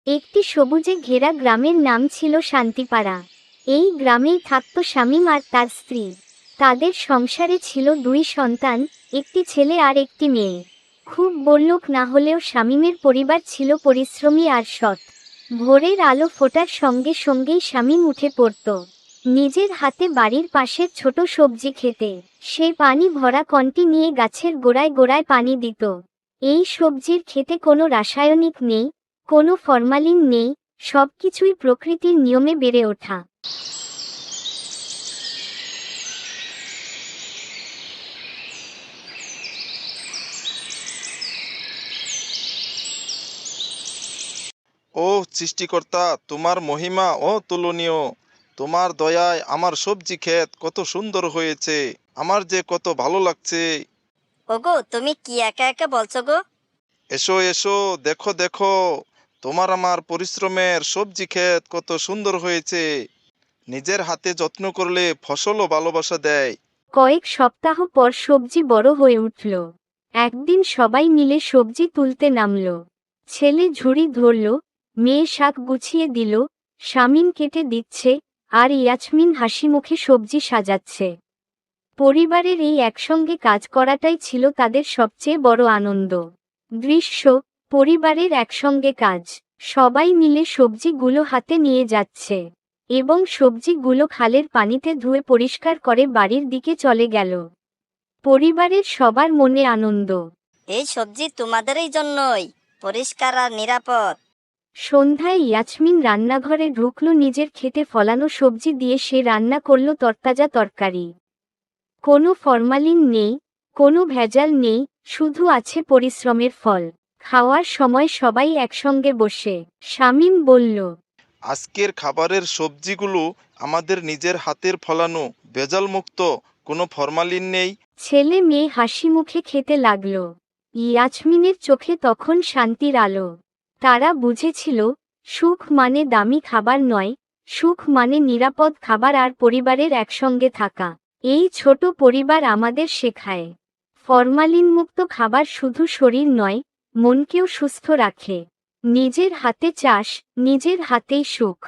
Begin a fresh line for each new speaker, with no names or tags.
একটি সবুজে ঘেরা গ্রামের নাম ছিল শান্তিপাড়া। এই গ্রামেই থাকত শামীম আর তার স্ত্রী। তাদের সংসারে ছিল দুই সন্তান, একটি ছেলে আর একটি মেয়ে। খুব বড়লোক না হলেও শামীমের পরিবার ছিল পরিশ্রমী আর সৎ। ভোরের আলো ফোটার সঙ্গে সঙ্গেই শামীম উঠে পড়ত নিজের হাতে বাড়ির পাশের ছোট সবজি খেতে। সে পানি ভরা কন্টি নিয়ে গাছের গোড়ায় গোড়ায় পানি দিত। এই সবজির খেতে কোনো রাসায়নিক নেই, কোনো ফরমালিন নেই, সবকিছুই প্রকৃতির নিয়মে বেড়ে ওঠা।
ও সৃষ্টিকর্তা, তোমার মহিমা অতুলনীয়। তোমার দয়ায় আমার সবজি ক্ষেত কত সুন্দর হয়েছে। আমার যে কত ভালো লাগছে।
ওগো, তুমি কি একা একা বলছো গো?
এসো এসো, দেখো দেখো, তোমার আমার পরিশ্রমের সবজি ক্ষেত কত সুন্দর হয়েছে। নিজের হাতে যত্ন করলে ফসলও ভালোবাসা দেয়।
কয়েক সপ্তাহ পর সবজি বড় হয়ে উঠল। একদিন সবাই মিলে সবজি তুলতে নামল। ছেলে ঝুড়ি ধরল, মেয়ে শাক গুছিয়ে দিল, শামীম কেটে দিচ্ছে, আর ইয়াসমিন হাসিমুখে সবজি সাজাচ্ছে। পরিবারের এই একসঙ্গে কাজ করাটাই ছিল তাদের সবচেয়ে বড় আনন্দ। দৃশ্য, পরিবারের একসঙ্গে কাজ, সবাই মিলে সবজিগুলো হাতে নিয়ে যাচ্ছে এবং সবজিগুলো খালের পানিতে ধুয়ে পরিষ্কার করে বাড়ির দিকে চলে গেল। পরিবারের সবার মনে আনন্দ।
এই সবজি তোমাদেরই জন্যই, পরিষ্কার আর নিরাপদ।
সন্ধ্যায় ইয়াসমিন রান্নাঘরে ঢুকল। নিজের খেতে ফলানো সবজি দিয়ে সে রান্না করল তরতাজা তরকারি। কোনো ফরমালিন নেই, কোনো ভেজাল নেই, শুধু আছে পরিশ্রমের ফল। খাওয়ার সময় সবাই একসঙ্গে বসে শামীম বলল,
আজকের খাবারের সবজিগুলো আমাদের নিজের হাতের ফলানো, ভেজাল মুক্ত, কোনো ফরমালিন নেই।
ছেলে মেয়ে হাসি মুখে খেতে লাগল। ইয়াসমিনের চোখে তখন শান্তির আলো। তারা বুঝেছিল, সুখ মানে দামি খাবার নয়, সুখ মানে নিরাপদ খাবার আর পরিবারের একসঙ্গে থাকা। এই ছোট পরিবার আমাদের শেখায়, ফরমালিনমুক্ত খাবার শুধু শরীর নয়, মনকেও সুস্থ রাখে। নিজের হাতে চাষ, নিজের হাতেই সুখ।